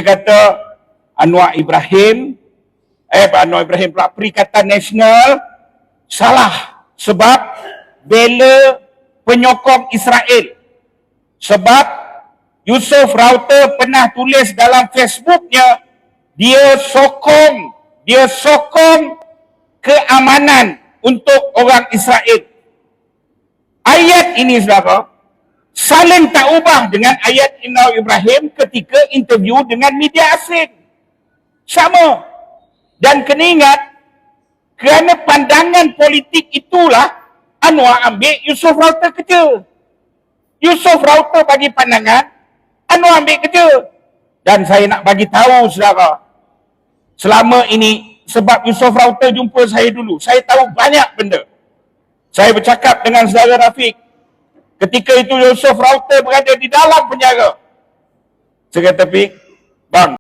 kata Anwar Ibrahim pula Perikatan Nasional salah sebab bela penyokong Israel. Sebab Yusof Rauter pernah tulis dalam Facebooknya, dia sokong keamanan untuk orang Israel. Ayat ini, saudara, saling tak ubah dengan ayat Anwar Ibrahim ketika interview dengan media asing. Sama. Dan kena ingat, kerana pandangan politik itulah Anwar ambil Yusof Rauter kerja. Yusof Rauter bagi pandangan, Anwar ambil kerja. Dan saya nak bagi tahu, saudara, selama ini, sebab Yusof Rauter jumpa saya dulu, saya tahu banyak benda. Saya bercakap dengan saudara Rafiq. Ketika itu Yusof Rauter berada di dalam penjara. Saya kata, Rafiq,